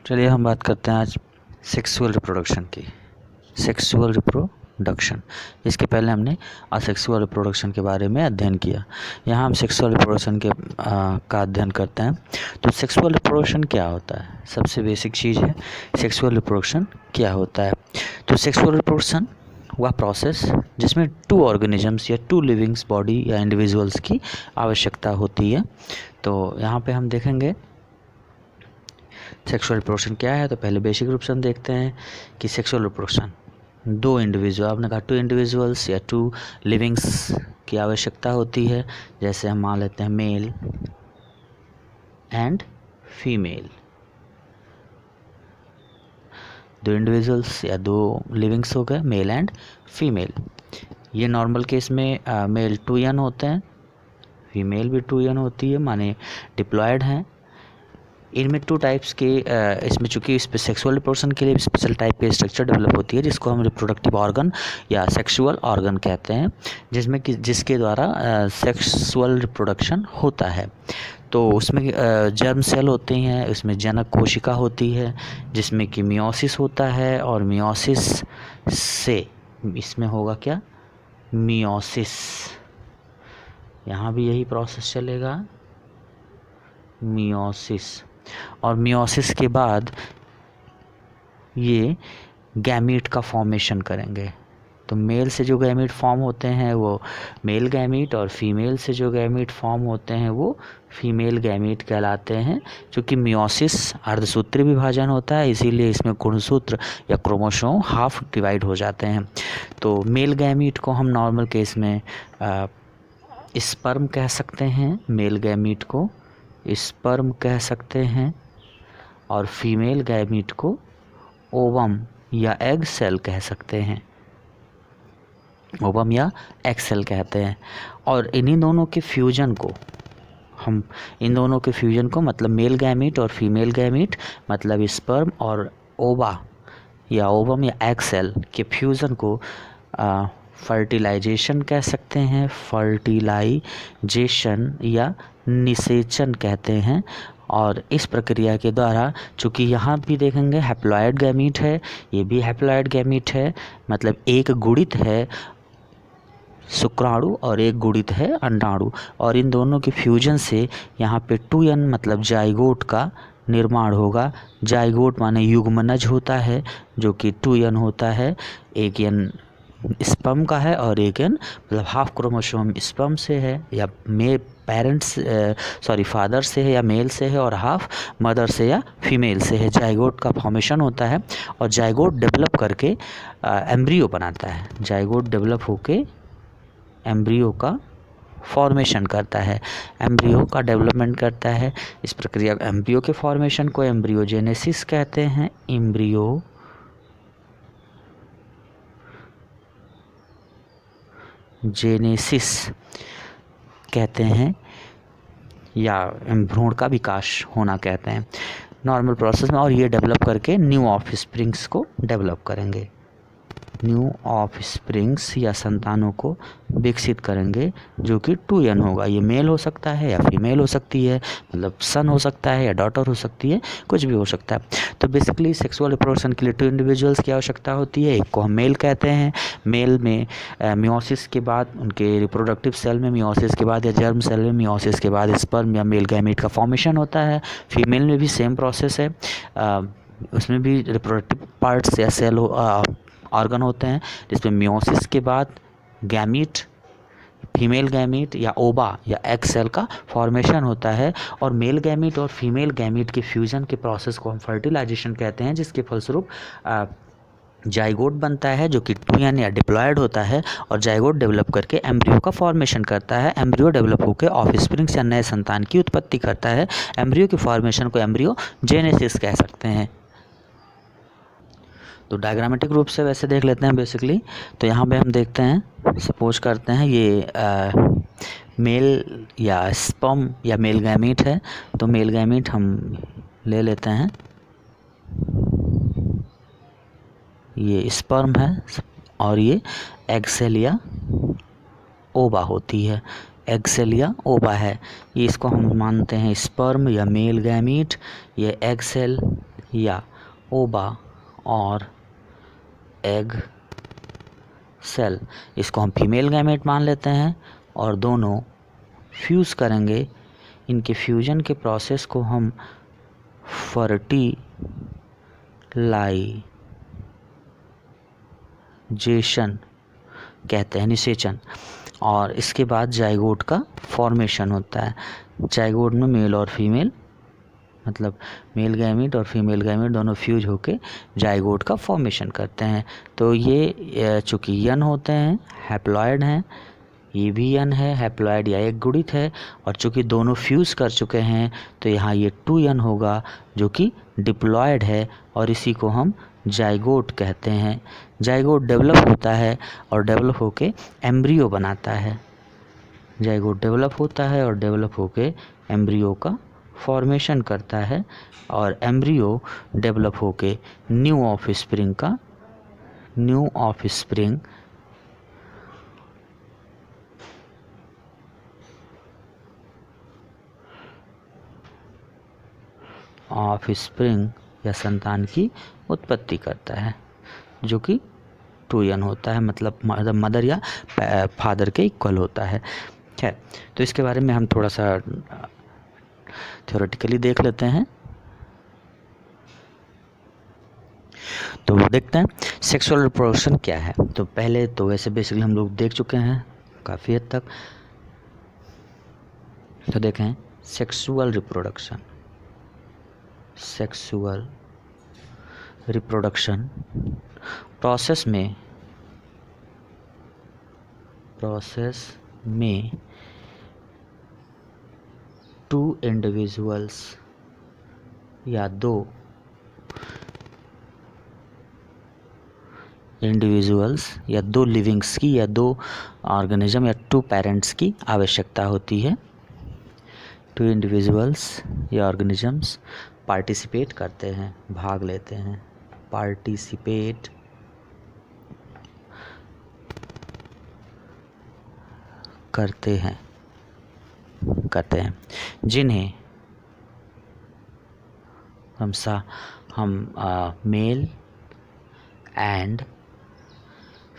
चलिए हम बात करते हैं आज सेक्सुअल रिप्रोडक्शन की। सेक्सुअल रिप्रोडक्शन, इसके पहले हमने असेक्सुअल रिप्रोडक्शन के बारे में अध्ययन किया। यहाँ हम सेक्सुअल रिप्रोडक्शन के का अध्ययन करते हैं। तो सेक्सुअल रिप्रोडक्शन क्या होता है? सबसे बेसिक चीज़ है सेक्सुअल रिप्रोडक्शन क्या होता है। तो सेक्सुअल रिप्रोडक्शन वह प्रोसेस जिसमें टू ऑर्गेनिजम्स या टू लिविंग्स बॉडी या इंडिविजुअल्स की आवश्यकता होती है। तो यहाँ पे हम देखेंगे सेक्सुअल रिप्रोडक्शन क्या है। तो पहले बेसिक रूप से हम देखते हैं कि सेक्सुअल रिप्रोडक्शन दो इंडिविजुअल, आपने कहा टू इंडिविजुअल्स या टू लिविंग्स की आवश्यकता होती है। जैसे हम मान लेते हैं मेल एंड फीमेल, दो इंडिविजुअल्स या दो लिविंग्स हो गए, मेल एंड फीमेल। ये नॉर्मल केस में मेल 2n होते हैं, फीमेल भी 2n होती है, माने डिप्लॉयड हैं। इनमें टू टाइप्स के इसमें चूँकि इस पर सेक्सुअल रिप्रोडक्शन के लिए स्पेशल टाइप की स्ट्रक्चर डेवलप होती है जिसको हम रिप्रोडक्टिव ऑर्गन या सेक्सुअल ऑर्गन कहते हैं, जिसमें कि जिसके द्वारा सेक्सुअल रिप्रोडक्शन होता है। तो उसमें जर्म सेल होते हैं, उसमें जनक कोशिका होती है जिसमें कि मियोसिस होता है, और मियोसिस से इसमें होगा क्या, मियोसिस। यहाँ भी यही प्रोसेस चलेगा, मियोसिस। और मियोसिस के बाद ये गैमीट का फॉर्मेशन करेंगे। तो मेल से जो गैमीट फॉर्म होते हैं वो मेल गैमीट, और फीमेल से जो गैमीट फॉर्म होते हैं वो फीमेल गैमीट कहलाते हैं। क्योंकि मियोसिस अर्धसूत्री विभाजन होता है, इसीलिए इसमें गुणसूत्र या क्रोमोसोम हाफ डिवाइड हो जाते हैं। तो मेल गैमीट को हम नॉर्मल केस में स्पर्म कह सकते हैं, मेल गैमीट को स्पर्म कह सकते हैं, और फीमेल गैमीट को ओवम या एग सेल कह सकते हैं, ओवम या एग सेल कहते हैं। और इन्हीं दोनों के फ्यूजन को हम मतलब मेल गैमीट और फीमेल गैमीट मतलब स्पर्म और ओवा या ओवम या एग सेल के फ्यूज़न को फर्टिलाइजेशन कह सकते हैं, फर्टिलाइजेशन या निषेचन कहते हैं। और इस प्रक्रिया के द्वारा, चूँकि यहाँ भी देखेंगे हैप्लॉयड गैमीट है, ये भी हैप्लॉयड गैमीट है, मतलब एक गुणित है शुक्राणु और एक गुणित है अंडाणु, और इन दोनों के फ्यूजन से यहाँ पे 2n मतलब जाइगोट का निर्माण होगा। जाइगोट माने युग्मनज होता है जो कि 2n होता है, एक n स्पर्म का है और एक n मतलब हाफ क्रोमोसोम स्पर्म से है या फादर से है या मेल से है, और हाफ मदर से या फीमेल से है। जाइगोट का फॉर्मेशन होता है और जाइगोट डेवलप करके एम्ब्रियो बनाता है। जाइगोट डेवलप होके एम्ब्रियो का फॉर्मेशन करता है, एम्ब्रियो का डेवलपमेंट करता है। इस प्रक्रिया एम्ब्रियो के फॉर्मेशन को एम्ब्रियोजेनेसिस कहते हैं, एम्ब्रियोजेनेसिस कहते हैं, या भ्रूण का विकास होना कहते हैं नॉर्मल प्रोसेस में। और ये डेवलप करके न्यू ऑफस्प्रिंग्स को डेवलप करेंगे, न्यू ऑफस्प्रिंग्स या संतानों को विकसित करेंगे जो कि 2n होगा। ये मेल हो सकता है या फीमेल हो सकती है, मतलब सन हो सकता है या डॉटर हो सकती है, कुछ भी हो सकता है। तो बेसिकली सेक्सुअल रिप्रोडक्शन के लिए टू इंडिविजुअल्स की आवश्यकता होती है। एक को हम मेल कहते हैं, मेल में मियोसिस के बाद उनके रिप्रोडक्टिव सेल में मियोसिस के बाद या जर्म सेल में मियोसिस के बाद स्पर्म या मेल गैमीट का फॉर्मेशन होता है। फीमेल में भी सेम प्रोसेस है, उसमें भी रिप्रोडक्टिव पार्ट्स या सेल ऑर्गन होते हैं जिसमें मियोसिस के बाद गैमीट, फीमेल गैमीट या ओवा या एग सेल का फॉर्मेशन होता है। और मेल गैमीट और फीमेल गैमीट के फ्यूजन के प्रोसेस को हम फर्टिलाइजेशन कहते हैं, जिसके फलस्वरूप जाइगोट बनता है जो कि 2n या डिप्लॉयड होता है, और जाइगोट डेवलप करके एम्ब्रियो का फॉर्मेशन करता है। एम्ब्रियो डेवलप होकर ऑफस्प्रिंग्स या नए संतान की उत्पत्ति करता है। एम्ब्रियो के फॉर्मेशन को एम्ब्रियोजेनेसिस कह सकते हैं। तो डायग्रामेटिक रूप से वैसे देख लेते हैं बेसिकली। तो यहाँ पे हम देखते हैं, सपोज करते हैं ये मेल या स्पर्म या मेल गैमीट है। तो मेल गैमीट हम ले लेते हैं, ये स्पर्म है और ये एग सेल या ओवा होती है, एग सेल या ओवा है। ये इसको हम मानते हैं स्पर्म या मेल गैमीट, ये एग सेल या ओवा और एग सेल, इसको हम फीमेल गैमेट मान लेते हैं और दोनों फ्यूज़ करेंगे। इनके फ्यूजन के प्रोसेस को हम फर्टिलाइजेशन कहते हैं, निषेचन। और इसके बाद जाइगोट का फॉर्मेशन होता है। जाइगोट में मेल और फीमेल, मतलब मेल गैमीट और फीमेल गैमीट दोनों फ्यूज होके जाइगोट का फॉर्मेशन करते हैं। तो ये चूँकि यन होते हैं, हैप्लॉयड हैं, ये भी यन है, हैप्लॉयड या एक गुणित है, और चूँकि दोनों फ्यूज़ कर चुके हैं तो यहाँ ये 2 यन होगा जो कि डिप्लॉयड है, और इसी को हम जाइगोट कहते हैं। जाइगोट डेवलप होता है और डेवलप होके एम्ब्रियो बनाता है। जाइगोट डेवलप होता है और डेवलप होके एम्ब्रियो का फॉर्मेशन करता है, और एम्ब्रियो डेवलप होके न्यू ऑफस्प्रिंग या संतान की उत्पत्ति करता है, जो कि 2 यन होता है, मतलब मदर या फादर के इक्वल होता है। तो इसके बारे में हम थोड़ा सा थ्योरेटिकली देख लेते हैं। तो वो देखते हैं सेक्सुअल रिप्रोडक्शन क्या है। तो पहले तो वैसे बेसिकली हम लोग देख चुके हैं काफ़ी हद तक। तो देखें सेक्सुअल रिप्रोडक्शन प्रोसेस में 2 इंडिविजुअल्स या 2 लिविंग्स की या 2 ऑर्गेनिज्म या 2 पेरेंट्स की आवश्यकता होती है। 2 इंडिविजुअल्स या ऑर्गेनिजम्स पार्टिसिपेट करते हैं, भाग लेते हैं, पार्टिसिपेट करते हैं, जिन्हें हम मेल एंड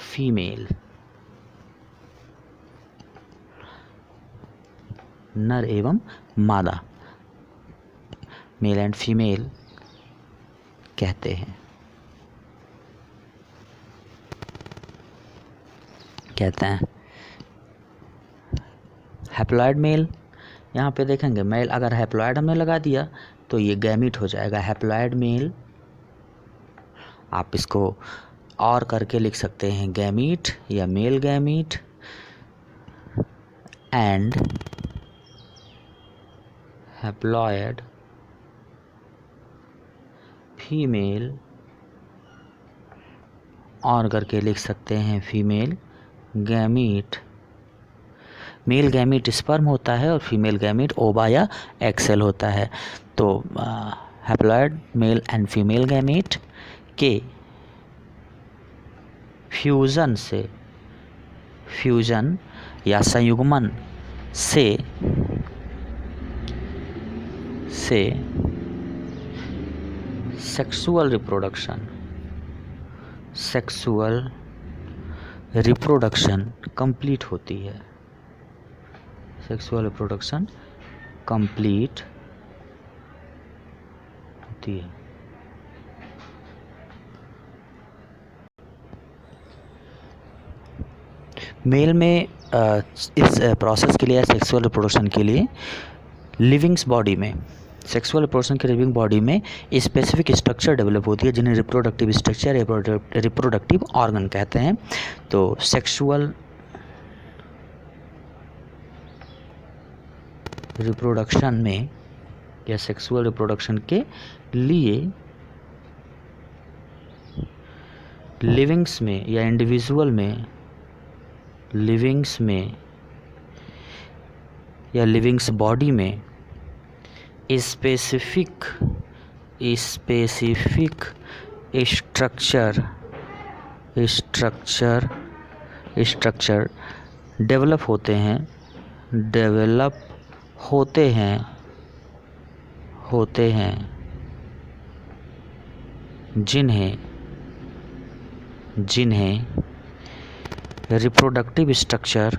फीमेल, नर एवं मादा, मेल एंड फीमेल कहते हैं। हैप्लॉयड मेल, यहाँ पे देखेंगे मेल, अगर हैप्लॉयड हमने लगा दिया तो ये गैमीट हो जाएगा हैप्लॉयड मेल। आप इसको और करके लिख सकते हैं गैमीट या male gamete and haploid female, और करके लिख सकते हैं female gamete. Male gamete sperm होता है और फीमेल गैमीट ओवा या एक्सेल होता है। तो haploid male and female gamete के फ्यूजन या संयुग्मन से सेक्सुअल रिप्रोडक्शन कंप्लीट होती है। सेक्सुअल रिप्रोडक्शन कंप्लीट होती है। मेल में इस प्रोसेस के लिए, सेक्सुअल रिप्रोडक्शन के लिए लिविंग्स बॉडी में, सेक्सुअल रिप्रोडक्शन के लिविंग बॉडी में स्पेसिफिक स्ट्रक्चर डेवलप होती है, जिन्हें रिप्रोडक्टिव स्ट्रक्चर, रिप्रोडक्टिव ऑर्गन कहते हैं। तो सेक्सुअल रिप्रोडक्शन में या सेक्सुअल रिप्रोडक्शन के लिए लिविंग्स में या इंडिविजुअल में, लिविंग्स में या लिविंग्स बॉडी में स्पेसिफिक स्ट्रक्चर डेवलप होते हैं जिन्हें रिप्रोडक्टिव स्ट्रक्चर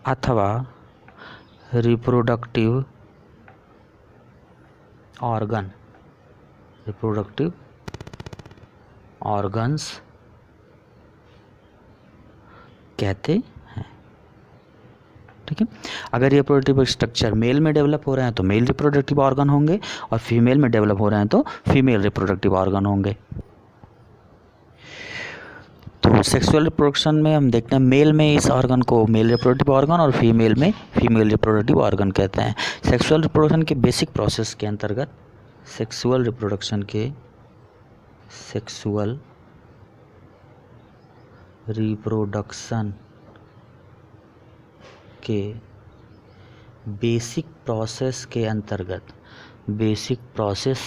अथवा रिप्रोडक्टिव ऑर्गन्स कहते हैं। ठीक है, अगर रिप्रोडक्टिव स्ट्रक्चर मेल में डेवलप हो रहे हैं तो मेल रिप्रोडक्टिव ऑर्गन होंगे, और फीमेल में डेवलप हो रहे हैं तो फीमेल रिप्रोडक्टिव ऑर्गन होंगे। तो सेक्सुअल रिप्रोडक्शन में हम देखते हैं मेल में इस ऑर्गन को मेल रिप्रोडक्टिव ऑर्गन और फीमेल में फीमेल रिप्रोडक्टिव ऑर्गन कहते हैं। सेक्सुअल रिप्रोडक्शन के बेसिक प्रोसेस के अंतर्गत सेक्सुअल रिप्रोडक्शन के बेसिक प्रोसेस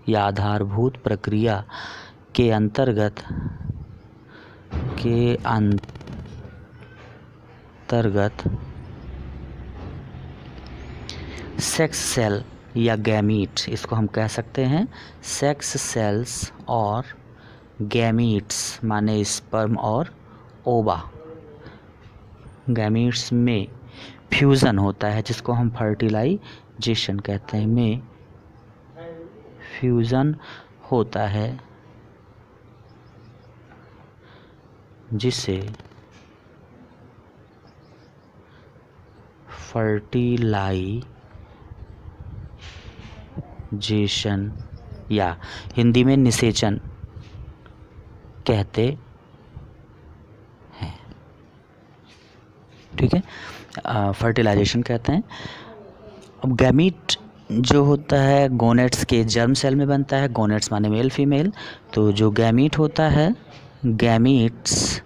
या आधारभूत प्रक्रिया के अंतर्गत सेक्स सेल या गैमीट, इसको हम कह सकते हैं सेक्स सेल्स और गैमीट्स माने स्पर्म और ओवा, गैमीट्स में फ्यूज़न होता है जिसको हम फर्टिलाइजेशन कहते हैं, में फ्यूज़न होता है जिसे फर्टिलाइजेशन या हिंदी में निषेचन कहते हैं। ठीक है, फर्टिलाइजेशन कहते हैं। अब गैमीट जो होता है गोनेट्स के जर्म सेल में बनता है, गोनेट्स माने मेल फीमेल, तो जो गैमीट होता है गैमीट्स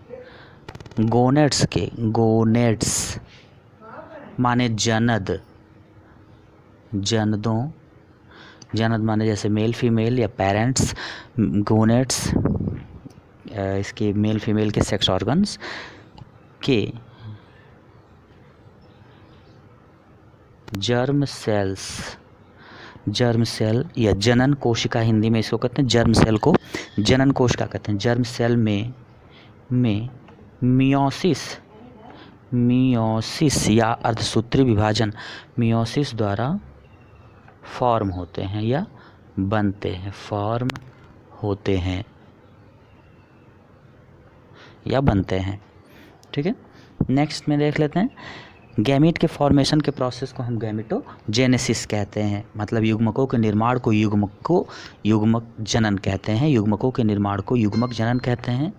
गोनेट्स माने जनद माने जैसे मेल फीमेल या पेरेंट्स, गोनेट्स इसके मेल फीमेल के सेक्स ऑर्गन्स के जर्म सेल या जनन कोशिका, हिंदी में इसको कहते हैं जर्म सेल को जनन कोशिका कहते हैं। जर्म सेल में मियोसिस या अर्धसूत्री विभाजन मियोसिस द्वारा फॉर्म होते हैं या बनते हैं, फॉर्म होते हैं या बनते हैं। ठीक है, नेक्स्ट में देख लेते हैं गैमीट के फॉर्मेशन के प्रोसेस को हम गैमेटोजेनेसिस कहते हैं, मतलब युग्मकों के निर्माण को युग्मक जनन कहते हैं, युग्मकों के निर्माण को युग्मक जनन कहते हैं।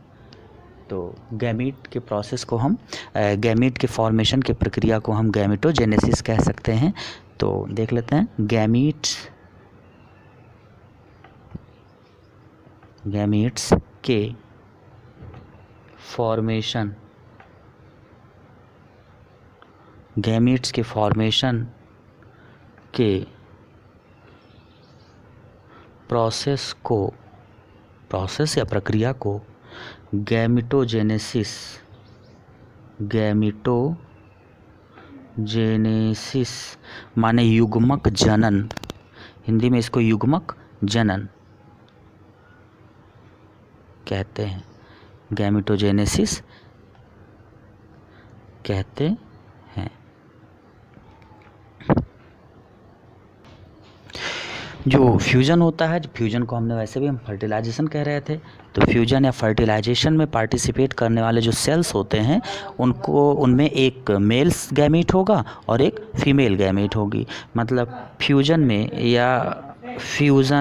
तो गैमीट के प्रोसेस को हम गैमीट के फॉर्मेशन की प्रक्रिया को हम गैमेटोजेनेसिस कह सकते हैं। तो देख लेते हैं गैमीट्स के फॉर्मेशन के प्रोसेस या प्रक्रिया को गैमेटोजेनेसिस माने युग्मक जनन, हिंदी में इसको युग्मक जनन कहते हैं, गैमेटोजेनेसिस कहते हैं। जो फ्यूजन होता है, जो फ्यूजन को हमने वैसे भी हम फर्टिलाइजेशन कह रहे थे, तो फ्यूजन या फर्टिलाइजेशन में पार्टिसिपेट करने वाले जो सेल्स होते हैं उनमें एक मेल गैमीट होगा और एक फीमेल गैमीट होगी। मतलब फ्यूजन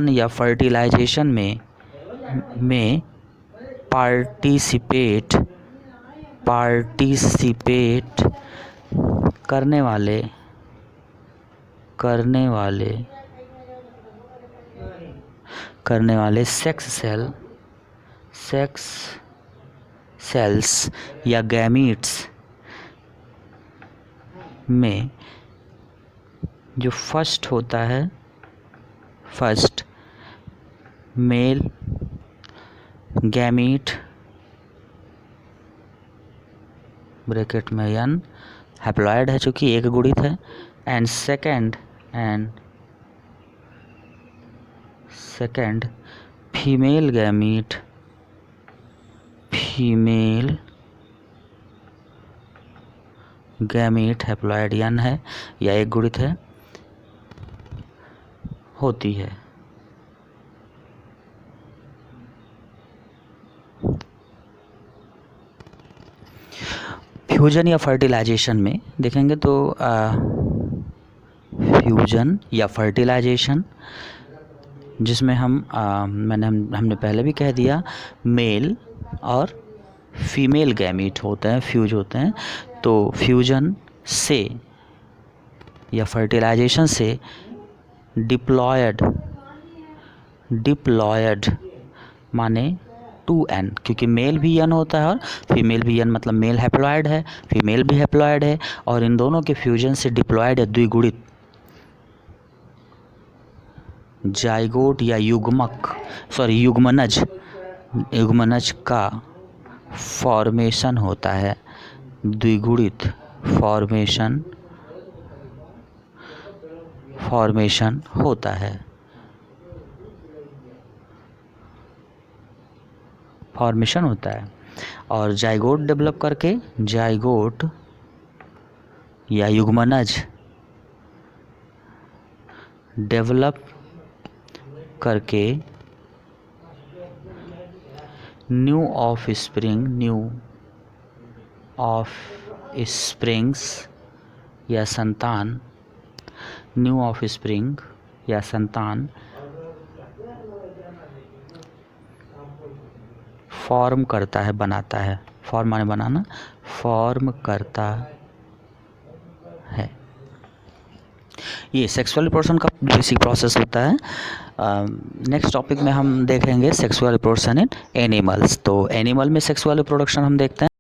या फर्टिलाइजेशन में पार्टिसिपेट करने वाले सेक्स सेल्स या गैमीट्स में जो फर्स्ट होता है, फर्स्ट मेल ब्रैकेट में n हैप्लॉइड है चूँकि एक गुणित है, and second female gamete haploid n है या एक गुणित है होती है। फ्यूजन या फर्टिलाइजेशन में देखेंगे तो फ्यूजन या फर्टिलाइजेशन जिसमें हमने पहले भी कह दिया मेल और फीमेल गैमीट होते हैं, फ्यूज होते हैं। तो फ्यूजन से या फर्टिलाइजेशन से डिप्लॉयड माने 2n, क्योंकि मेल भी n होता है और फीमेल भी n, मतलब मेल हैप्लॉइड है, फीमेल भी हैप्लॉइड है, और इन दोनों के फ्यूजन से डिप्लॉयड या द्विगुणित जाइगोट या युग्मनज का फॉर्मेशन होता है। द्विगुणित फॉर्मेशन होता है। और जाइगोट डेवलप करके, जाइगोट या युग्मनज डेवलप करके न्यू ऑफ स्प्रिंग्स या संतान फॉर्म करता है, बनाता है। फॉर्म माने बनाना, फॉर्म करता है। ये सेक्सुअल रिप्रोडक्शन का बेसिक प्रोसेस होता है। नेक्स्ट टॉपिक में हम देखेंगे सेक्सुअल रिप्रोडक्शन इन एनिमल्स। तो एनिमल में सेक्सुअल रिप्रोडक्शन हम देखते हैं।